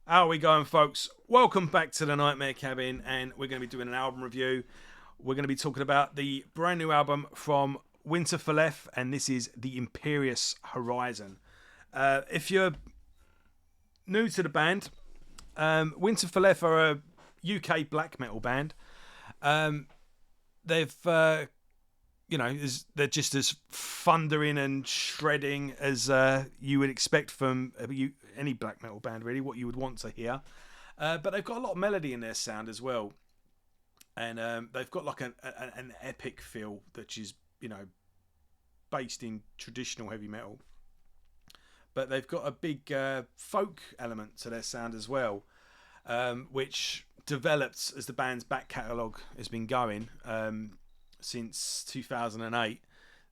How are we going, folks? Welcome back to the Nightmare Cabin, and we're going to be doing an album review. We're going to be talking about the brand new album from Winterfylleth, and this is the Imperious Horizon. If you're new to the band, Winterfylleth are a UK black metal band. They've they're just as thundering and shredding as you would expect from any black metal band, really, what you would want to hear. But they've got a lot of melody in their sound as well. And they've got like an epic feel that is, based in traditional heavy metal. But they've got a big folk element to their sound as well, which developed as the band's back catalogue has been going. Since 2008,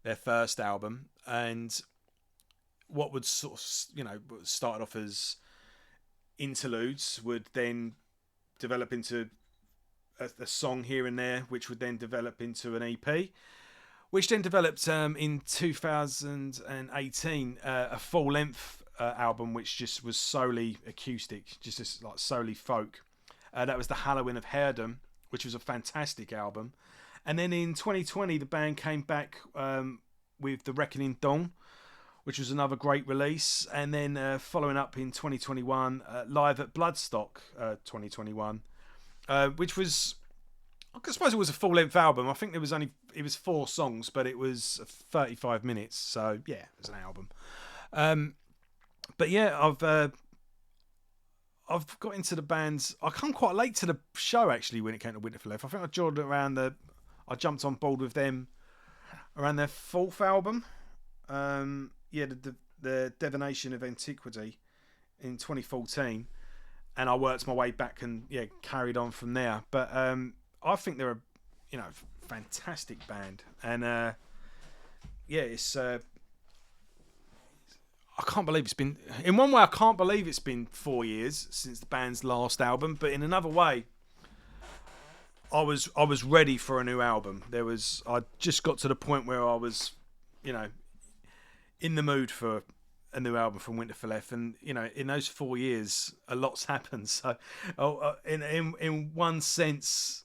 their first album, and what would sort of started off as interludes would then develop into a song here and there, which would then develop into an EP, which then developed in 2018 a full length album, which just was solely acoustic, just like solely folk. That was the Halloween of Haredom, which was a fantastic album. And then in 2020, the band came back with The Reckoning Dawn, which was another great release. And then following up in 2021, Live at Bloodstock 2021, which was, I suppose it was a full-length album. I think it was 4 songs, but it was 35 minutes. So, yeah, it was an album. But yeah, I've got into the bands. I come quite late to the show, actually, when it came to Winterfylleth. I think I joined around I jumped on board with them around their 4th album. The Divination of Antiquity in 2014. And I worked my way back and carried on from there. But I think they're a fantastic band. And it's I can't believe it's been, in one way I can't believe it's been 4 years since the band's last album, but in another way I was ready for a new album. I just got to the point where I was, in the mood for a new album from Winterfylleth, and in those 4 years, a lot's happened. So, in one sense,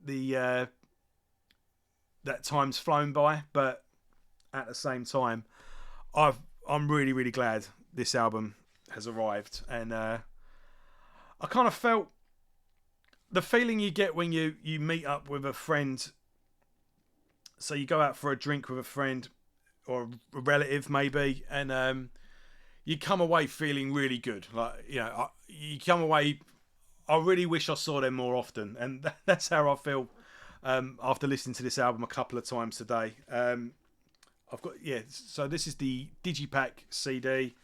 that time's flown by, but at the same time, I'm really, really glad this album has arrived, and I kind of felt the feeling you get when you meet up with a friend. So you go out for a drink with a friend or a relative maybe, and you come away feeling really good. You come away, I really wish I saw them more often, and that's how I feel after listening to this album a couple of times today. I've got so this is the Digipack CD.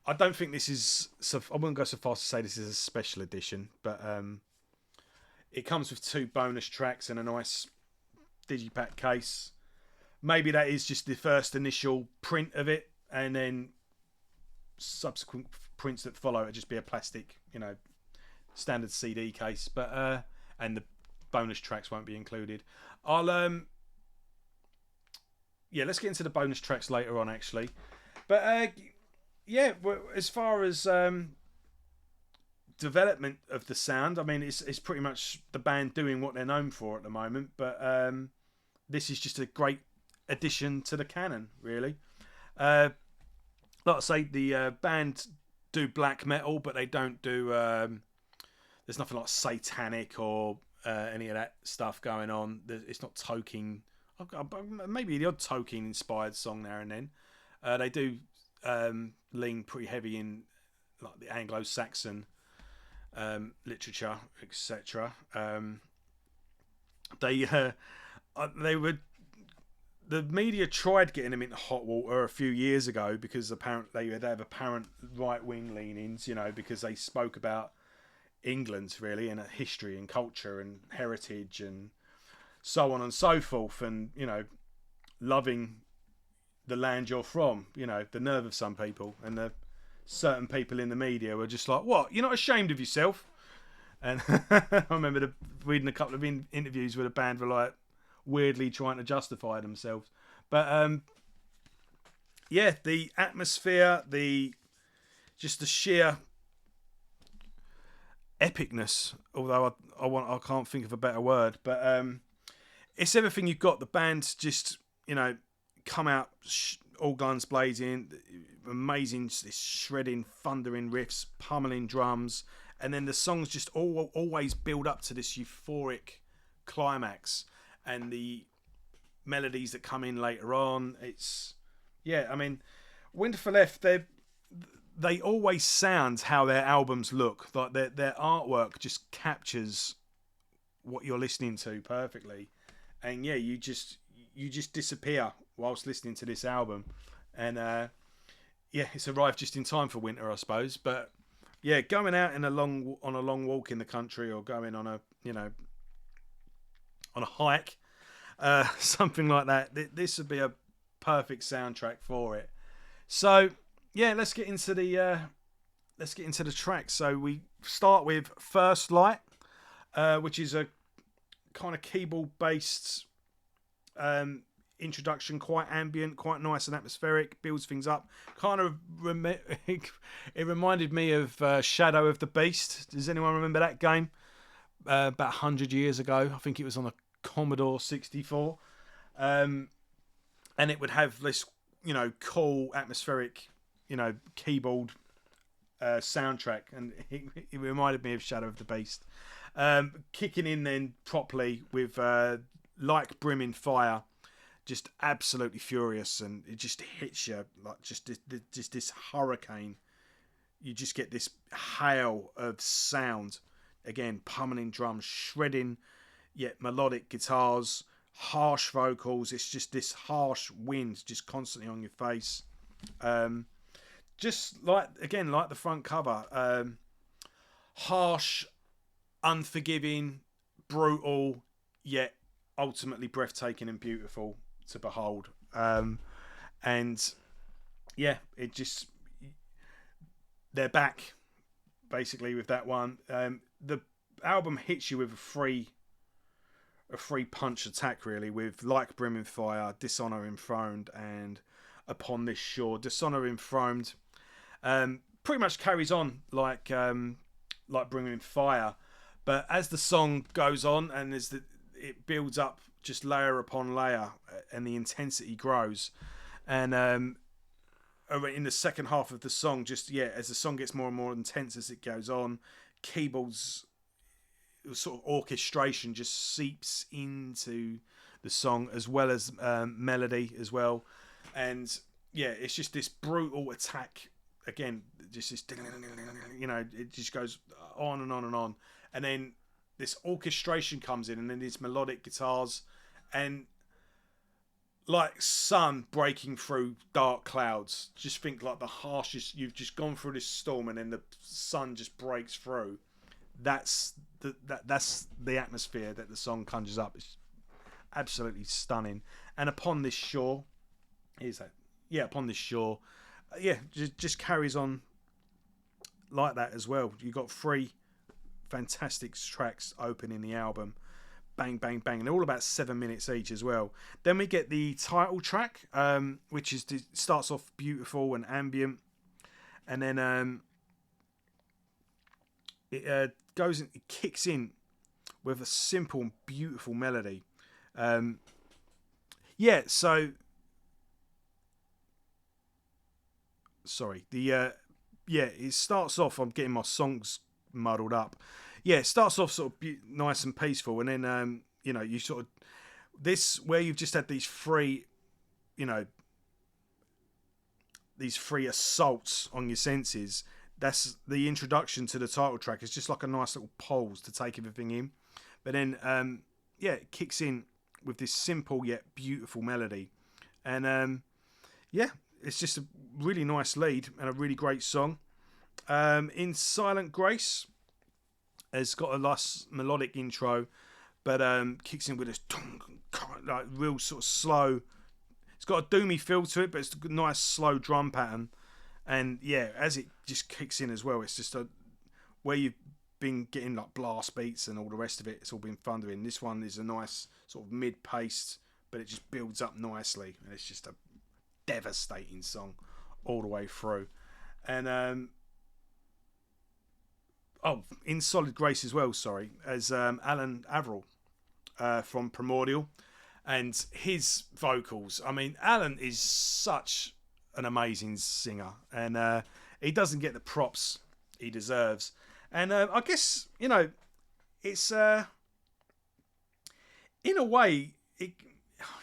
I don't think this is, I wouldn't go so far as to say this is a special edition, but it comes with 2 bonus tracks and a nice Digipack case. Maybe that is just the first initial print of it, and then subsequent prints that follow it'll just be a plastic, standard CD case. But and the bonus tracks won't be included. I'll let's get into the bonus tracks later on, actually. But as far as development of the sound, I mean, it's pretty much the band doing what they're known for at the moment. But this is just a great addition to the canon, really. Like I say, the band do black metal, but they don't do. There's nothing like satanic or any of that stuff going on. It's not Tolkien. Maybe the odd Tolkien-inspired song now and then. They do lean pretty heavy in like the Anglo-Saxon literature, etc. The media tried getting them into hot water a few years ago because apparently they have apparent right-wing leanings, because they spoke about England really and history and culture and heritage and so on and so forth, and loving the land you're from. The nerve of some people, and the certain people in the media were just like, "What? You're not ashamed of yourself?" And I remember reading a couple of interviews where the band were like weirdly trying to justify themselves. But the atmosphere, the sheer epicness. Although I can't think of a better word, but it's everything you've got. The band's just, come out all guns blazing, amazing, this shredding, thundering riffs, pummeling drums, and then the songs just always build up to this euphoric climax, and the melodies that come in later on. It's Winterfylleth, they always sound how their albums look. Like their artwork just captures what you're listening to perfectly, and you just disappear whilst listening to this album, and it's arrived just in time for winter, I suppose. But going out on a long walk in the country, or going on a on a hike, something like that. This would be a perfect soundtrack for it. So let's get into the tracks. So we start with First Light, which is a kind of keyboard based introduction, quite ambient, quite nice and atmospheric, builds things up. Kind of it reminded me of Shadow of the Beast. Does anyone remember that game? About 100 years ago, I think it was on a Commodore 64, and it would have this cool atmospheric keyboard soundtrack, and it reminded me of Shadow of the Beast. Kicking in then properly with Like Brimming Fire, just absolutely furious, and it just hits you like just this hurricane. You just get this hail of sound, again pummeling drums, shredding yet melodic guitars, harsh vocals. It's just this harsh wind just constantly on your face. Just like the front cover, harsh, unforgiving, brutal, yet ultimately breathtaking and beautiful to behold. And it just, they're back basically with that one. The album hits you with a free punch attack, really, with Like Brimming Fire, Dishonor Enthroned, and Upon This Shore. Dishonor Enthroned pretty much carries on like Brimming Fire, but as the song goes on and it builds up just layer upon layer, and the intensity grows, and in the second half of the song, just as the song gets more and more intense as it goes on, keyboards sort of orchestration just seeps into the song, as well as melody as well, and it's just this brutal attack again, just this, it just goes on and on and on, and then this orchestration comes in, and then these melodic guitars, and like sun breaking through dark clouds. Just think like the harshest, you've just gone through this storm, and then the sun just breaks through. That's the atmosphere that the song conjures up. It's absolutely stunning. And Upon This Shore, Upon This Shore, just carries on like that as well. You've got 3 fantastic tracks opening the album, bang bang bang, and they're all about 7 minutes each as well. Then we get the title track, which starts off beautiful and ambient, and then it kicks in with a simple and beautiful melody. It starts off, I'm getting my songs muddled up. It starts off sort of nice and peaceful, and then you sort of, this where you've just had these 3 assaults on your senses. That's the introduction to the title track. It's just like a nice little pause to take everything in, but then it kicks in with this simple yet beautiful melody, and it's just a really nice lead and a really great song. In Silent Grace, it's got a nice melodic intro, but kicks in with this like real sort of slow. It's got a doomy feel to it, but it's a nice slow drum pattern. And as it just kicks in as well, it's just where you've been getting like blast beats and all the rest of it, it's all been thundering. This one is a nice sort of mid-paced, but it just builds up nicely, and it's just a devastating song all the way through. And in Solid Grace as well. Sorry, as Alan Averill from Primordial, and his vocals. I mean, Alan is such an amazing singer, and he doesn't get the props he deserves. And I guess, it's in a way it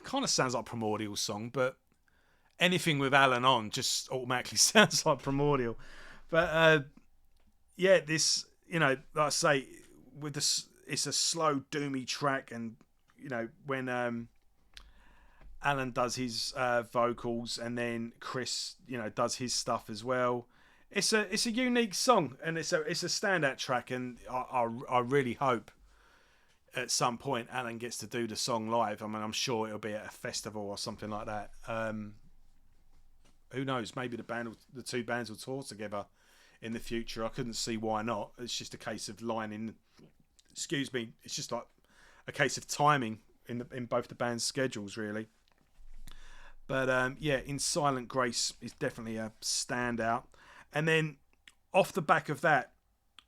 kind of sounds like Primordial song, but anything with Alan on just automatically sounds like Primordial. But yeah, this, like I say, with this, it's a slow doomy track, and when Alan does his vocals, and then Chris does his stuff as well. It's a unique song, and it's a standout track, and I really hope at some point Alan gets to do the song live. I mean, I'm sure it'll be at a festival or something like that. Who knows? Maybe the two bands will tour together in the future. I couldn't see why not. It's just a case of lining. Excuse me. It's just like a case of timing in both the band's schedules, really. But yeah, In Silent Grace is definitely a standout. And then off the back of that,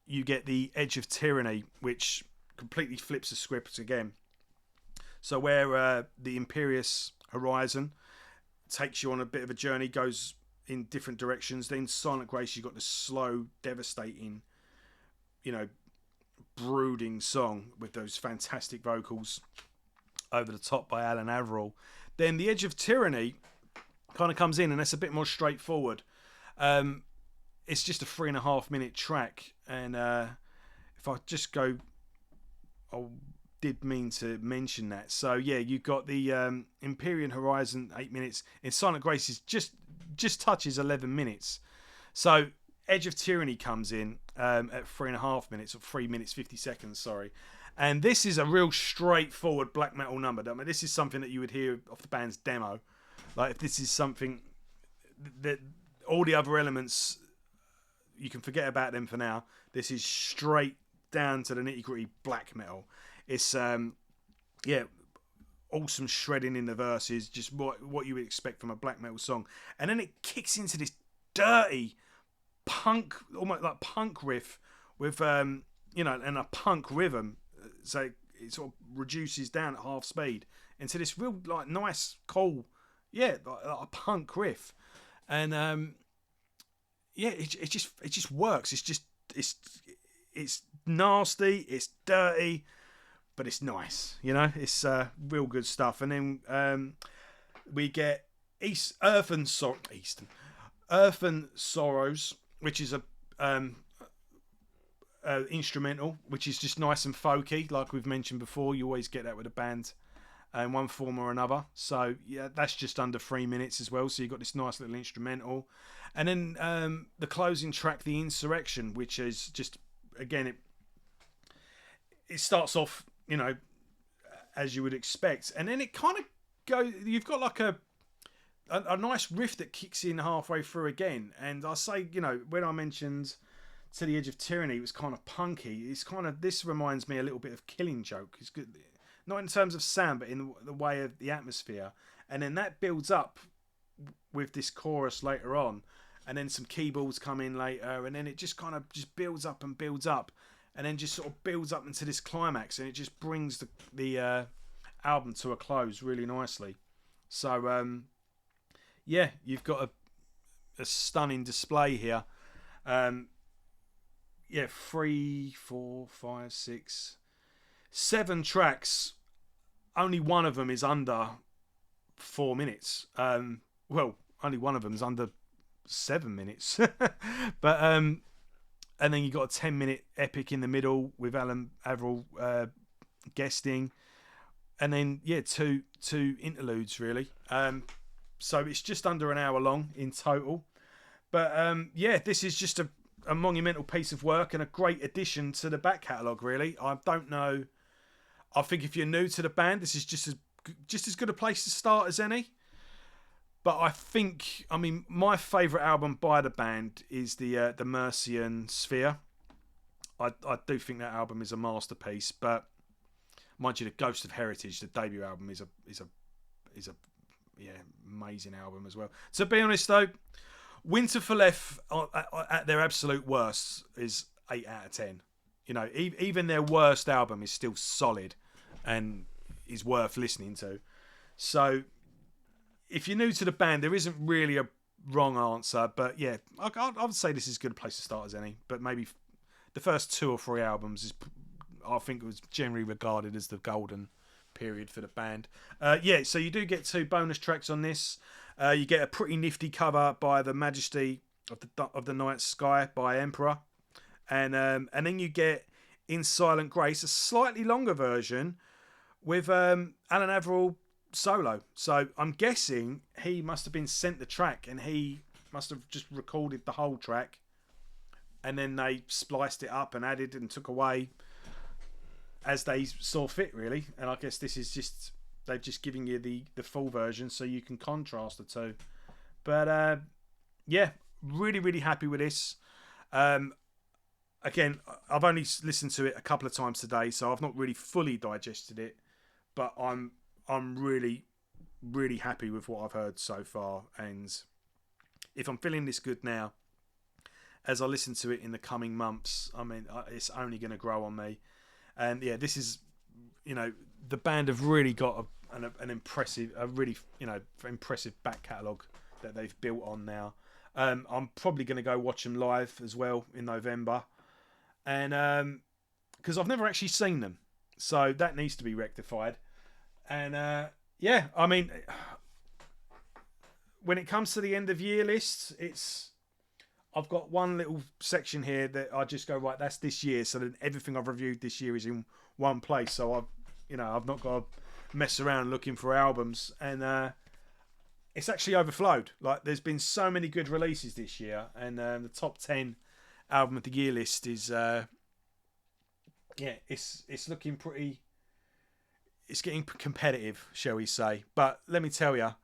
you get the Edge of Tyranny, which completely flips the script again. So where the Imperious Horizon takes you on a bit of a journey, goes in different directions, then Silent Grace, you've got the slow, devastating, brooding song with those fantastic vocals over the top by Alan Averill. Then the Edge of Tyranny kind of comes in, and that's a bit more straightforward. It's just a 3.5 minute track, and if I just go, I did mean to mention that. So yeah, you've got the Imperious Horizon 8 minutes. In Silent Grace is just touches 11 minutes. So Edge of Tyranny comes in at 3.5 minutes, or 3 minutes 50 seconds. Sorry. And this is a real straightforward black metal number. I mean, this is something that you would hear off the band's demo. Like, if this is something that all the other elements, you can forget about them for now. This is straight down to the nitty gritty black metal. It's awesome shredding in the verses, just what you would expect from a black metal song. And then it kicks into this dirty punk, almost like punk riff with and a punk rhythm. So it sort of reduces down at half speed into this real like nice, cool, like a punk riff, and it just works. It's nasty, it's dirty, but it's nice. It's real good stuff. And then we get Earth and Sorrows, which is a instrumental, which is just nice and folky, like we've mentioned before. You always get that with a band in one form or another. So yeah, that's just under 3 minutes as well. So you've got this nice little instrumental, and then the closing track, The Insurrection, which is just, again, it starts off as you would expect, and then it kind of goes. You've got like a nice riff that kicks in halfway through again. And I say, when I mentioned To the Edge of Tyranny, it was kind of punky. This reminds me a little bit of Killing Joke. It's good, not in terms of sound, but in the way of the atmosphere. And then that builds up with this chorus later on, and then some keyboards come in later, and then it just kind of just builds up, and then just sort of builds up into this climax, and it just brings the album to a close really nicely. So yeah, you've got a stunning display here. 3, 4, 5, 6, 7 tracks. Only one of them is under 4 minutes. Only one of them is under 7 minutes. But and then you got a 10-minute epic in the middle with Alan Averill guesting, and then two interludes really. So it's just under an hour long in total. But this is just a monumental piece of work and a great addition to the back catalogue, really. I don't know. I think if you're new to the band, this is just as good a place to start as any. But I mean, my favourite album by the band is the Mercian Sphere. I do think that album is a masterpiece. But mind you, the Ghost of Heritage, the debut album, is a amazing album as well. To be honest though, Winterfylleth at their absolute worst is 8 out of 10. You know, even their worst album is still solid and is worth listening to. So if you're new to the band, there isn't really a wrong answer, but yeah, I would say this is as good a place to start as any. But maybe the first 2 or 3 albums is, I think, it was generally regarded as the golden period for the band. Yeah, so you do get 2 bonus tracks on this. You get a pretty nifty cover by the Majesty of the Night Sky by Emperor, and then you get In Silent Grace, a slightly longer version with Alan Averill solo. So I'm guessing he must have been sent the track and he must have just recorded the whole track, and then they spliced it up and added and took away as they saw fit, really. And I guess this is just, they've just given you the full version so you can contrast the two. But yeah, really, really happy with this. Again, I've only listened to it a couple of times today, so I've not really fully digested it, but I'm really, really happy with what I've heard so far. And if I'm feeling this good now, as I listen to it in the coming months, I mean, it's only going to grow on me. And yeah, this is, you know, the band have really got an impressive, a really, you know, impressive back catalogue that they've built on now. I'm probably going to go watch them live as well in November, and because I've never actually seen them, so that needs to be rectified. And yeah, I mean, when it comes to the end of year lists, I've got one little section here that I just go, right, that's this year, so then everything I've reviewed this year is in one place. So I've not got to mess around looking for albums, and it's actually overflowed. Like, there's been so many good releases this year, and the top 10 album of the year list is it's looking pretty. It's getting competitive, shall we say? But let me tell you,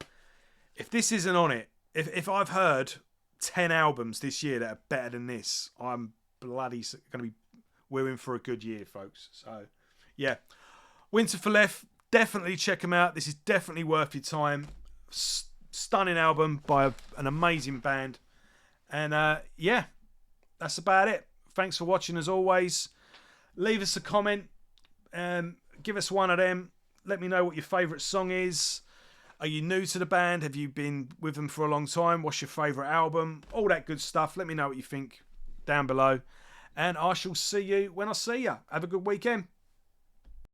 if this isn't on it, if I've heard 10 albums this year that are better than this, I'm bloody going to be, we're in for a good year, folks. So yeah, Winterfylleth, definitely check them out. This is definitely worth your time. Stunning album by an amazing band. And yeah, that's about it. Thanks for watching as always. Leave us a comment, give us one of them. Let me know what your favourite song is. Are you new to the band? Have you been with them for a long time? What's your favourite album? All that good stuff. Let me know what you think down below. And I shall see you when I see you. Have a good weekend.